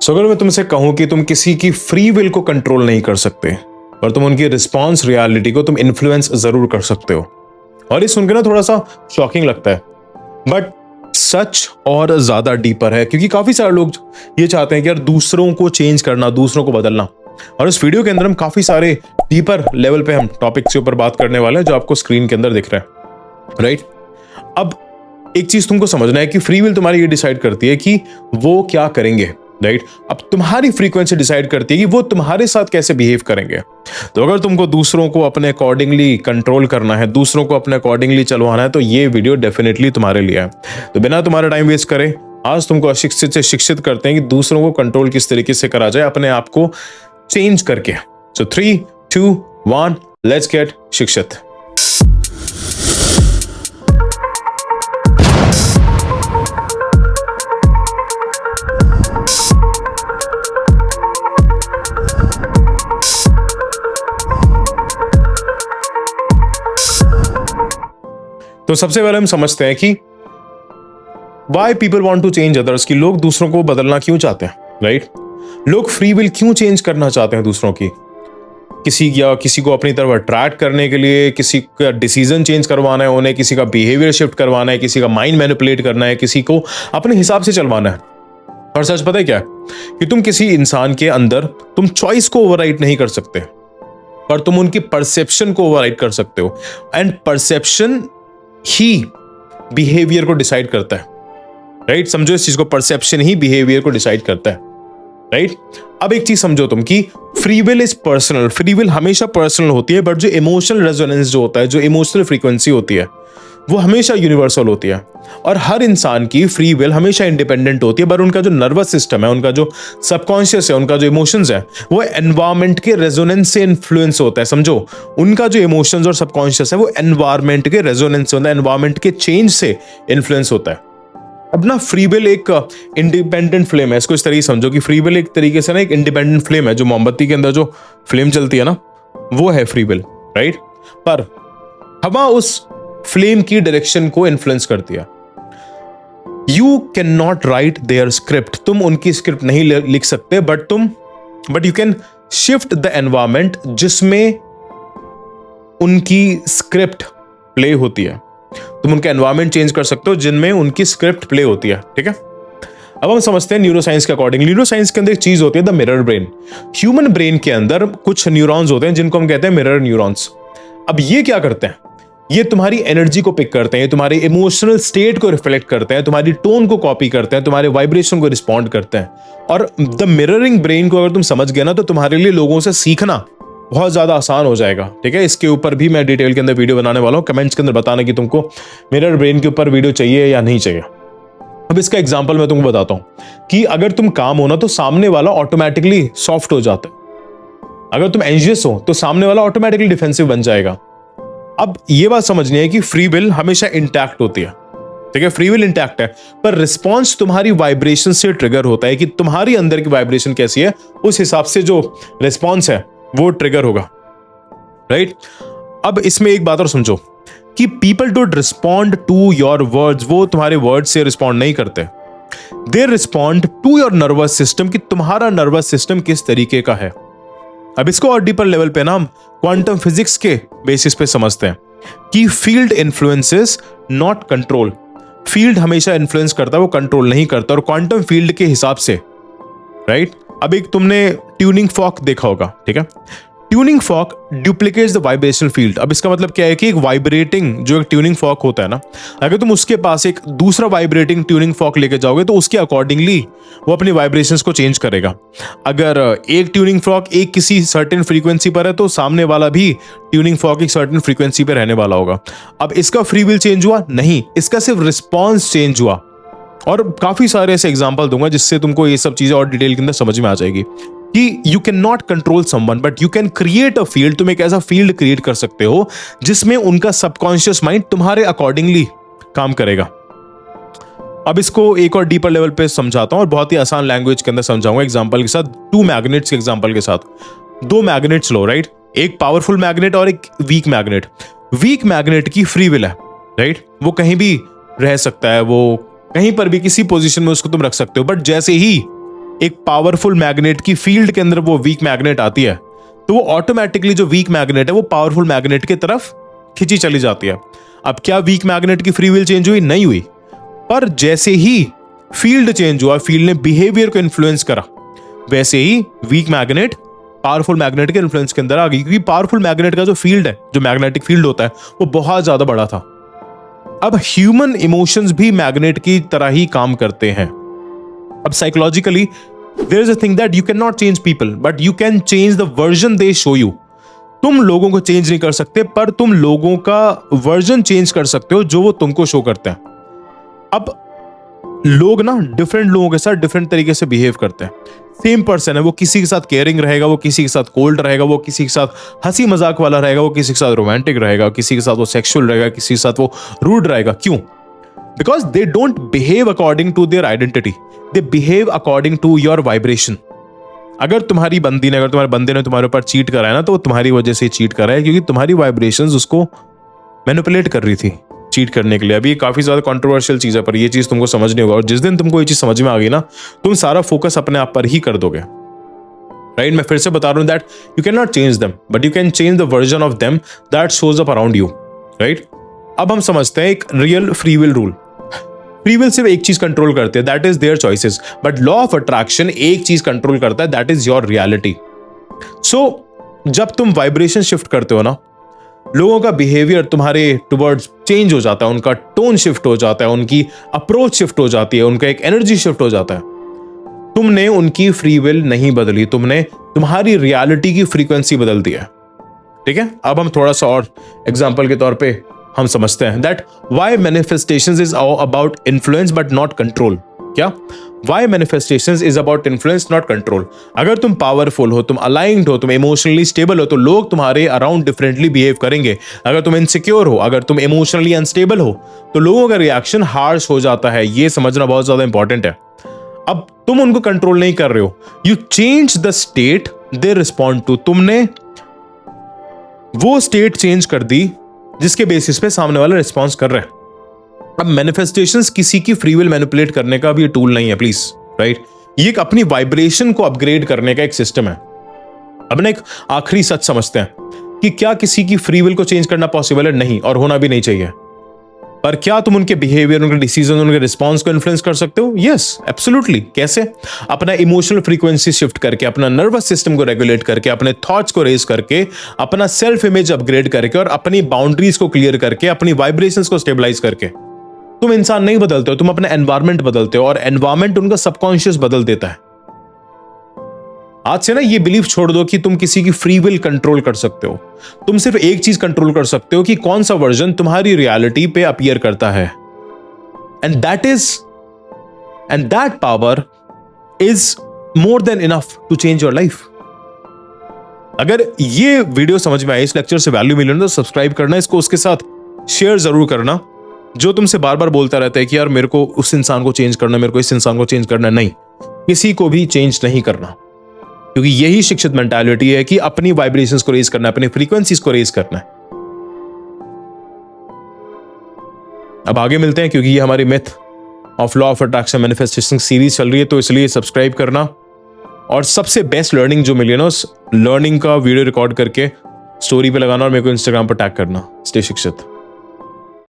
अगर मैं तुमसे कहूं कि तुम किसी की फ्री विल को कंट्रोल नहीं कर सकते, पर तुम उनकी रिस्पॉन्स रियलिटी को तुम इन्फ्लुएंस जरूर कर सकते हो। और ये सुनकर ना थोड़ा सा शॉकिंग लगता है, बट सच और ज्यादा डीपर है, क्योंकि काफी सारे लोग ये चाहते हैं कि यार दूसरों को चेंज करना, दूसरों को बदलना। और इस वीडियो के अंदर हम काफी सारे डीपर लेवल पे हम टॉपिक्स के ऊपर बात करने वाले हैं, जो आपको स्क्रीन के अंदर दिख रहा है, राइट। अब एक चीज तुमको समझना है कि फ्री विल तुम्हारी ये डिसाइड करती है कि वो क्या करेंगे, राइट। अब तुम्हारी फ्रीक्वेंसी डिसाइड करती है कि वो तुम्हारे साथ कैसे बिहेव करेंगे। तो अगर तुमको दूसरों को अपने अकॉर्डिंगली कंट्रोल करना है, दूसरों को अपने अकॉर्डिंगली चलवाना है, तो ये वीडियो डेफिनेटली तुम्हारे लिए है। तो बिना तुम्हारा टाइम वेस्ट करे आज तुमको अशिक्षित से शिक्षित करते हैं कि दूसरों को कंट्रोल किस तरीके से करा जाए, अपने आप को चेंज करके। सो 3, 2, 1, लेट्स गेट शिक्षित। तो सबसे पहले हम समझते हैं कि why people want to change others, कि लोग दूसरों को बदलना क्यों चाहते हैं, राइट। लोग फ्री विल क्यों चेंज करना चाहते हैं दूसरों की, किसी को अपनी तरफ अट्रैक्ट करने के लिए, किसी का डिसीजन चेंज करवाना है उन्हें, किसी का बिहेवियर शिफ्ट करवाना है, किसी का माइंड मैनिपुलेट करना है, किसी को अपने हिसाब से चलवाना है। और सच पता है क्या है कि तुम किसी इंसान के अंदर तुम चॉइस को ओवरराइड नहीं कर सकते, पर तुम उनकी परसेप्शन को ओवरराइड कर सकते हो। एंड परसेप्शन ही बिहेवियर को डिसाइड करता है, राइट। समझो इस चीज को, परसेप्शन ही बिहेवियर को डिसाइड करता है, राइट। अब एक चीज समझो तुम कि free will is personal. Free will हमेशा पर्सनल होती है, बट जो इमोशनल रेजोनेंस जो होता है, जो इमोशनल फ्रीक्वेंसी होती है, वो हमेशा यूनिवर्सल होती है। और हर इंसान की फ्री विल हमेशा इंडिपेंडेंट होती है, पर उनका जो नर्वस सिस्टम है, उनका जो सबकॉन्शियस है, उनका जो इमोशंस है, वो एनवायरमेंट के रेजोनेंस से इन्फ्लुएंस होता है। समझो, उनका जो इमोशंस और सबकॉन्शियस है वो एनवायरमेंट के रेजोनेंस से, एनवायरमेंट के चेंज से इन्फ्लुएंस होता है। अब ना फ्री विल एक इंडिपेंडेंट फ्लेम है। इसको इस तरीके समझो कि फ्री विल एक तरीके से ना एक इंडिपेंडेंट फ्लेम है, जो मोमबत्ती के अंदर जो फ्लेम चलती है ना, वो है फ्री विल, राइट। पर हवा उस फ्लेम की डायरेक्शन को इन्फ्लुएंस करती है। You can not write their script, तुम उनकी स्क्रिप्ट नहीं लिख सकते, but you can shift the environment जिसमें उनकी स्क्रिप्ट प्ले होती है। तुम उनका एनवायरमेंट चेंज कर सकते हो जिनमें उनकी स्क्रिप्ट प्ले होती है, ठीक है। अब हम समझते हैं न्यूरोसाइंस के अकॉर्डिंग। न्यूरोसाइंस के अंदर एक चीज होती है, the mirror brain. Human brain के अंदर कुछ न्यूरॉन्स होते हैं जिनको हम कहते हैं मिरर न्यूरॉन्स। अब ये क्या करते हैं, ये तुम्हारी एनर्जी को पिक करते हैं, तुम्हारे इमोशनल स्टेट को रिफ्लेक्ट करते हैं, तुम्हारी टोन को कॉपी करते हैं, तुम्हारे वाइब्रेशन को रिस्पॉन्ड करते हैं। और द मिररिंग ब्रेन को अगर तुम समझ गए ना, तो तुम्हारे लिए लोगों से सीखना बहुत ज्यादा आसान हो जाएगा, ठीक है। इसके ऊपर भी मैं डिटेल के अंदर वीडियो बनाने वाला हूं। कमेंट्स के अंदर बताना कि तुमको मिरर ब्रेन के ऊपर वीडियो चाहिए या नहीं चाहिए। अब इसका एग्जांपल मैं तुमको बताता हूं कि अगर तुम काम हो ना, तो सामने वाला ऑटोमेटिकली सॉफ्ट हो जाता है। अगर तुम एंजियस हो तो सामने वाला ऑटोमेटिकली डिफेंसिव बन जाएगा। अब ये बात समझनी है कि फ्री विल हमेशा इंटैक्ट होती है, ठीक है। फ्री विल इंटैक्ट है, पर रिस्पॉन्स तुम्हारी वाइब्रेशन से ट्रिगर होता है कि तुम्हारी अंदर की वाइब्रेशन कैसी है, उस हिसाब से जो रिस्पॉन्स है वो ट्रिगर होगा, राइट। अब इसमें एक बात और समझो कि people don't respond to your words, वो तुम्हारे वर्ड से रिस्पॉन्ड नहीं करते। They respond to your nervous system, कि तुम्हारा नर्वस सिस्टम किस तरीके का है। अब इसको और डीपर लेवल पे ना हम क्वांटम फिजिक्स के बेसिस पे समझते हैं कि field influences not control. Field हमेशा इन्फ्लुएंस करता है, वो कंट्रोल नहीं करता। और क्वांटम फील्ड के हिसाब से, राइट। अब एक तुमने ट्यूनिंग फॉर्क देखा होगा, ठीक है। Tuning fork duplicates the vibrational field. अब इसका मतलब क्या है कि एक वाइब्रेटिंग जो एक ट्यूनिंग फॉर्क होता है ना, अगर तुम उसके पास एक दूसरा वाइब्रेटिंग ट्यूनिंग फॉर्क लेके जाओगे तो उसके अकॉर्डिंगली वो अपनी वाइब्रेशंस को चेंज करेगा। अगर एक ट्यूनिंग फॉर्क एक किसी सर्टेन फ्रीक्वेंसी पर है, तो सामने वाला भी ट्यूनिंग फॉर्क एक सर्टेन फ्रीक्वेंसी पर रहने वाला होगा। अब इसका फ्री विल चेंज हुआ नहीं, इसका सिर्फ रिस्पॉन्स चेंज हुआ। और काफी सारे ऐसे एग्जांपल दूंगा जिससे तुमको ये सब चीजें और डिटेल के अंदर समझ में आ जाएगी कि you can not control someone, but you can create a field. तुम एक ऐसा फील्ड क्रिएट कर सकते हो जिसमें उनका सबकॉन्शियस माइंड तुम्हारे अकॉर्डिंगली काम करेगा। अब इसको एक और डीपर लेवल पे समझाता हूं और बहुत ही आसान लैंग्वेज के अंदर समझाऊंगा एग्जांपल के साथ, 2 मैग्नेट्स के एग्जांपल के साथ। 2 मैग्नेट्स लो, राइट। एक पावरफुल मैग्नेट और एक वीक मैग्नेट। वीक मैग्नेट की फ्री विल है, राइट। वो कहीं भी रह सकता है, वो कहीं पर भी किसी पोजीशन में उसको तुम रख सकते हो। बट जैसे ही एक पावरफुल मैग्नेट की फील्ड के अंदर वो वीक मैग्नेट आती है, तो वो ऑटोमेटिकली जो वीक मैग्नेट है वो पावरफुल मैग्नेट की तरफ खिंची चली जाती है। अब क्या वीक मैग्नेट की फ्री विल चेंज हुई? नहीं हुई। पर जैसे ही फील्ड चेंज हुआ, फील्ड ने बिहेवियर को इन्फ्लुएंस करा, वैसे ही वीक मैग्नेट पावरफुल मैग्नेट के इन्फ्लुएंस के अंदर आ गई, क्योंकि पावरफुल मैग्नेट का जो फील्ड है, जो मैग्नेटिक फील्ड होता है, वो बहुत ज्यादा बड़ा था। अब ह्यूमन इमोशंस भी मैग्नेट की तरह ही काम करते हैं। अब psychologically there is a thing that you can not change people, but you can change the version they show you. तुम लोगों को चेंज नहीं कर सकते, पर तुम लोगों का वर्जन चेंज कर सकते हो जो वो तुमको शो करते हैं। अब लोग ना डिफरेंट लोगों के साथ डिफरेंट तरीके से बिहेव करते हैं। सेम पर्सन है, वो किसी के साथ केयरिंग रहेगा, वो किसी के साथ कोल्ड रहेगा, वो किसी के साथ हंसी मजाक वाला रहेगा, वो किसी के साथ रोमांटिक रहेगा, किसी के साथ वो सेक्सुअल रहेगा, किसी के साथ वो रूड रहेगा। क्यों? Because they don't behave according to their identity, they behave according to your vibration. अगर तुम्हारे बंदे ने तुम्हारे ऊपर चीट करा है ना, तो वो तुम्हारी वजह से चीट करा है, क्योंकि तुम्हारी वाइब्रेशंस उसको मैनिपुलेट कर रही थी चीट करने के लिए। अभी काफी ज्यादा कंट्रोवर्शियल चीज है, पर ये चीज तुमको समझ नहीं होगा, और जिस दिन तुमको ये चीज समझ में आ गई ना, तुम सारा फोकस अपने आप पर ही कर दोगे। राइट? मैं फिर से बता रहा हूं that you can not change them, but you can change the version of them that shows up around you. Right? अब हम समझते हैं एक real free will rule. Free will सिर्फ एक चीज कंट्रोल करते हैं, that is there choices, but law of attraction एक चीज कंट्रोल करता है, दैट इज योर रियलिटी। सो जब तुम वाइब्रेशन शिफ्ट करते हो ना, लोगों का बिहेवियर तुम्हारे टुवर्ड्स चेंज हो जाता है, उनका टोन शिफ्ट हो जाता है, उनकी अप्रोच शिफ्ट हो जाती है, उनका एक एनर्जी शिफ्ट हो जाता है। तुमने उनकी फ्री विल नहीं बदली, तुमने तुम्हारी रियलिटी की फ्रीक्वेंसी बदल दी है। ठीक है? अब हम थोड़ा सा और एग्जांपल के तौर पे हम समझते हैं that why manifestations is about influence but not control. क्या? Why manifestations is about influence, not control. अगर तुम पावरफुल हो, तुम अलाइंड हो, तुम इमोशनली स्टेबल हो, तो लोग तुम्हारे अराउंड डिफरेंटली बिहेव करेंगे। अगर तुम इनसिक्योर हो, अगर तुम इमोशनली अनस्टेबल हो, तो लोगों का रिएक्शन हार्श हो जाता है। ये समझना बहुत ज्यादा इंपॉर्टेंट है। अब तुम उनको कंट्रोल नहीं कर रहे हो, you change the state they respond to. तुमने वो स्टेट चेंज कर दी जिसके बेसिस पे सामने वाला रिस्पॉन्स कर रहा है। अब मैनिफेस्टेशंस किसी की फ्री विल मैनिपुलेट करने का भी टूल नहीं है, प्लीज। राइट? ये एक अपनी वाइब्रेशन को अपग्रेड करने का एक सिस्टम है। अब ना एक आखिरी सच समझते हैं कि क्या किसी की फ्री विल को चेंज करना पॉसिबल है? नहीं, और होना भी नहीं चाहिए। पर क्या तुम उनके बिहेवियर, उनके डिसीजन, उनके रिस्पॉन्स को इन्फ्लुएंस कर सकते हो? Yes, absolutely. कैसे? अपना इमोशनल फ्रीक्वेंसी शिफ्ट करके, अपना नर्वस सिस्टम को रेगुलेट करके, अपने थॉट्स को रेज करके, अपना सेल्फ इमेज अपग्रेड करके, और अपनी बाउंड्रीज को क्लियर करके, अपनी वाइब्रेशंस को स्टेबलाइज करके। तुम इंसान नहीं बदलते हो, तुम अपना एनवायरमेंट बदलते हो, और एनवायरमेंट उनका सबकॉन्शियस बदल देता है। आज से ना ये बिलीफ छोड़ दो कि तुम किसी की फ्री विल कंट्रोल कर सकते हो। तुम सिर्फ एक चीज कंट्रोल कर सकते हो कि कौन सा वर्जन तुम्हारी रियलिटी पे अपीयर करता है, and that power is more than enough to change your life. अगर ये वीडियो समझ में आई, इस लेक्चर से वैल्यू मिले तो सब्सक्राइब करना, इसको उसके साथ शेयर जरूर करना जो तुमसे बार बार बोलता रहता है कि यार मेरे को उस इंसान को चेंज करना, मेरे को इस इंसान को चेंज करना। नहीं, किसी को भी चेंज नहीं करना, क्योंकि यही शिक्षित मेंटालिटी है कि अपनी वाइब्रेशंस को रेज करना है, अपनी फ्रीक्वेंसीज को रेज करना है। अब आगे मिलते हैं, क्योंकि ये हमारी myth of law of attraction manifestation series चल रही है, तो इसलिए सब्सक्राइब करना। और सबसे बेस्ट लर्निंग जो मिली ना, उस लर्निंग का वीडियो रिकॉर्ड करके स्टोरी पे लगाना और मेरे को इंस्टाग्राम पर टैग करना। स्टे शिक्षित।